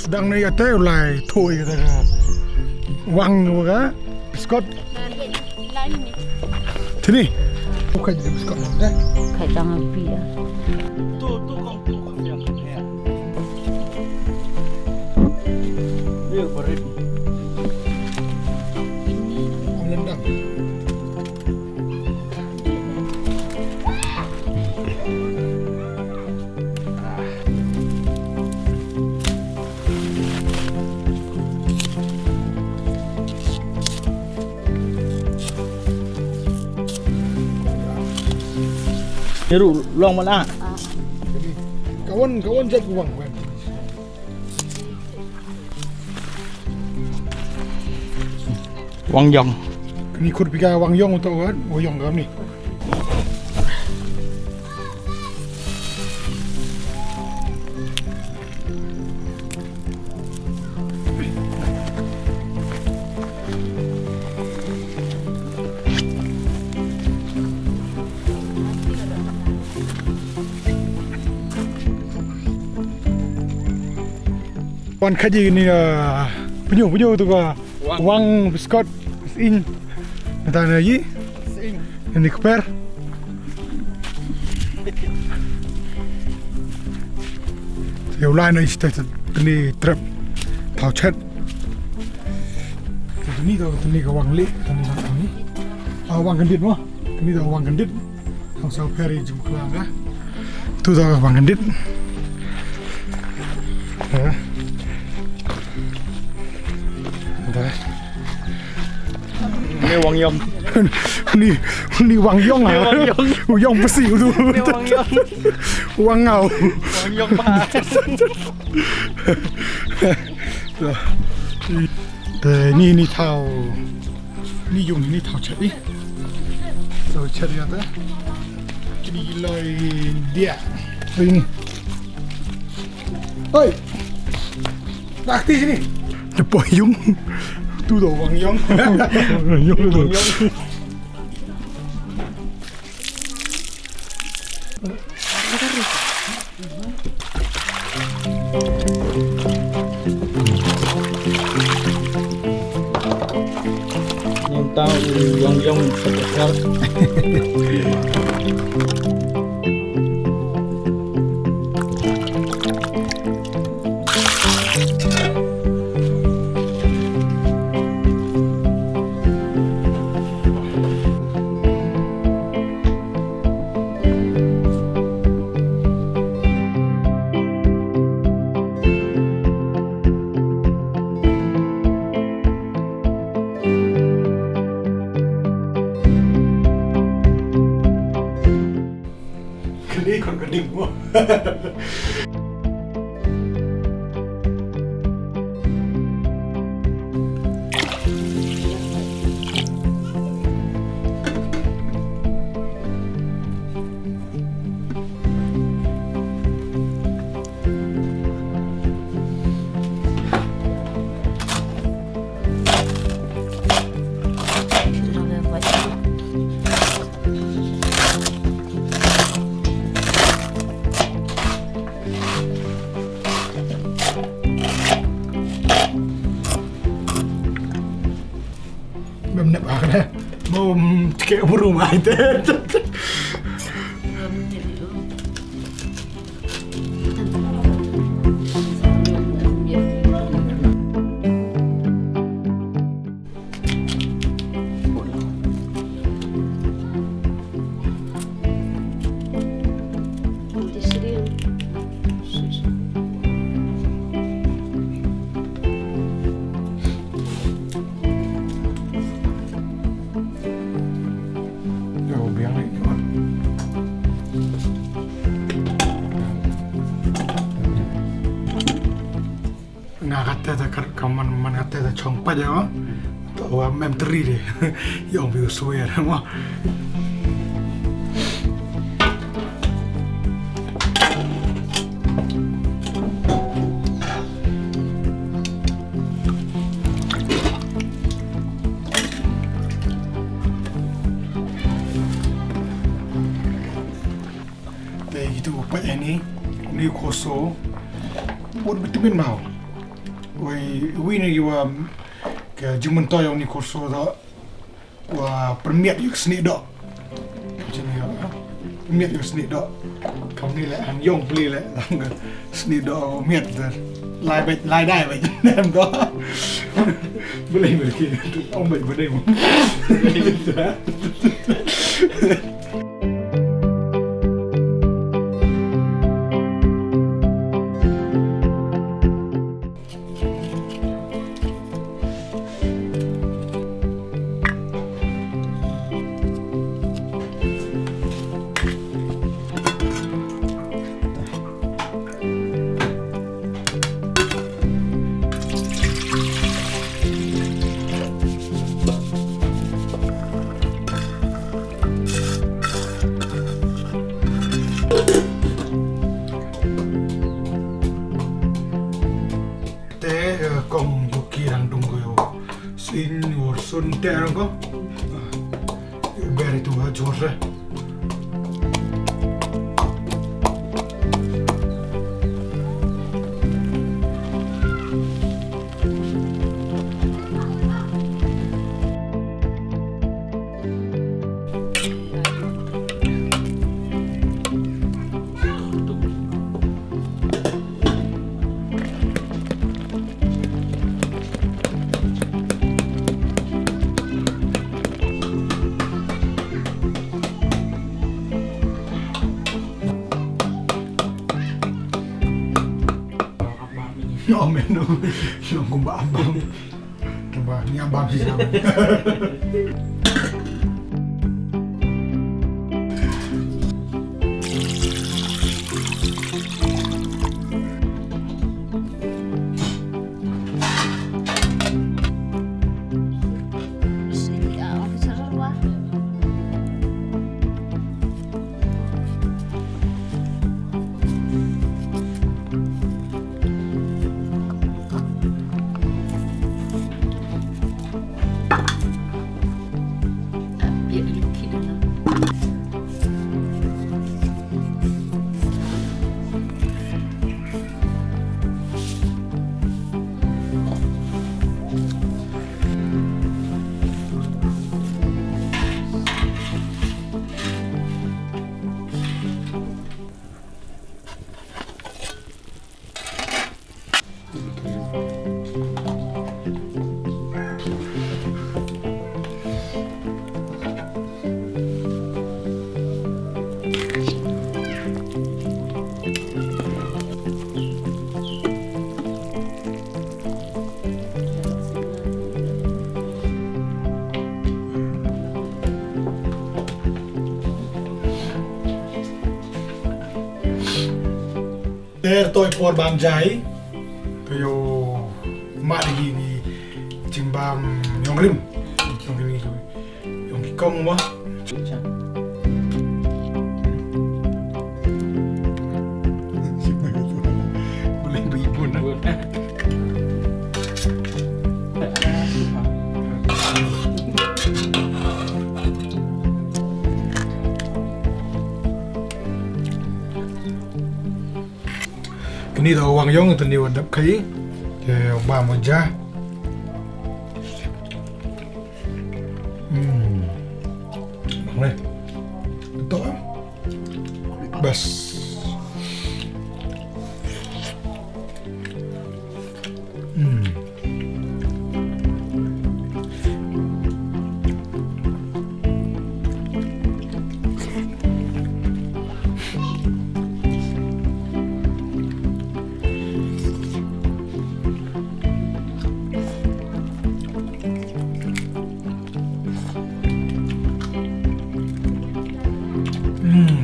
sedang ni kata ulai thôi kata wang juga biskot sini bukan jadi biskot dah kacang api ya tu kong yang ya dia berit melendang Nyeru luang mana? Kawan jat uang kan. Wang Yong. Ini ikut pika Wang Yong untuk kan? Wang Yong kau ni. Wan kaji ni punya tu ka wang biskot in entah lagi ini keper ya ulai na istay ni trap tau chat ni ka wang le ni wang gendit mo ni dah wang gendit tang sau peri jum kelang ah tu dah wang gendit Ni Wang Yong. Ni Wang Yong ah. Wang Yong besi tu. Ni Wang Yong. Wang ngau. Wang Yong bah. Ni tau. Ni dùng ni tau chat ni. So chat dia tu. Jadi loi dia. Ini. Oi. Rakti sini. Cepat Yung. Tu dah Wang Yong. Yung tu. Yang tahu Wang Yong spesial. Ini kon keding mo. Nak apa? Mau tiket rumah itu. Kata tak kaman man kata tak congpat ya, tahu M3 deh, yang biu suai mah. Itu upat ini koso, buat vitamin mau. ini juga ke jumen toy yang ni kurso dah wah permiat yuk seni dok macam ni ya permiat yuk seni dok kau ni lah ang yong beli lah seni dok miat dah lai dah baik nem dok boleh ông bệnh vấn đề mà công của kia đang tung người xin một xuân tệ đâu có bé thì tụi nó chốt rồi nhỏ mẹ nó cũng bám coba nyambang sih sama Ter tôi por bam jai, tôi mat lagi ni cimbam yong rim ni tu, yong kikong wah. Boleh beribun lah. Ini dah wang yong tu ni wadap kai, ke ba moja. Boleh, betul. Bas.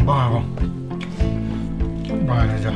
Ba không? Ba này chưa?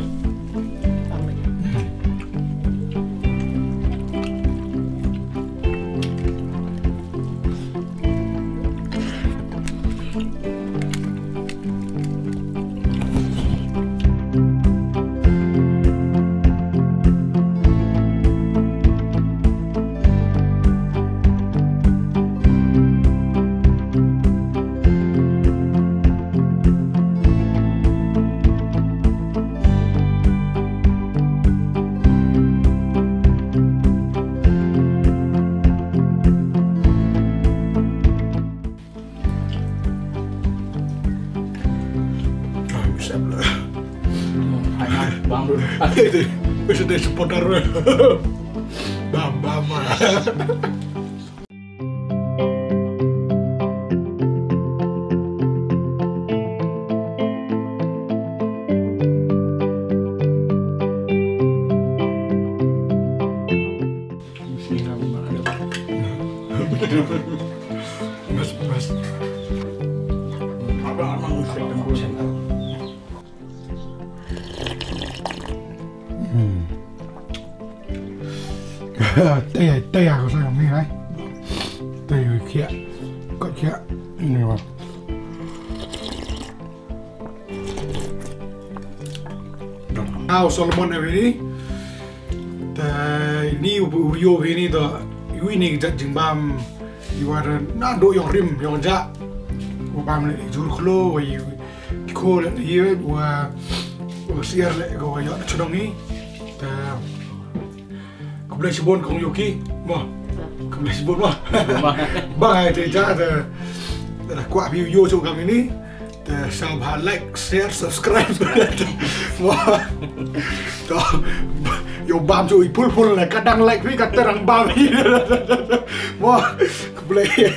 Siap lah. Hai bang dulu. Itu bisa dari supporter. Bam. Mas. Abang usik tembus. Tây à có sao không đấy? Tây rồi kia, có kia, này mà. Now Solomon ini, ini uyo ini to, ini jat jimbam, iwar nado yang rim yang jat, ubam le jur klo, wa kol le wa siar le go ya chudongi, Kebelah Sibon kong Yoki, mah. Kebelah Sibon mah. Bang ai cha dah kuat video cho kami ni. Sao bà like, share, subscribe. Mah. Đó. Yo bam cho ipul là kadang like với kadang bam. Mah. Kebelah.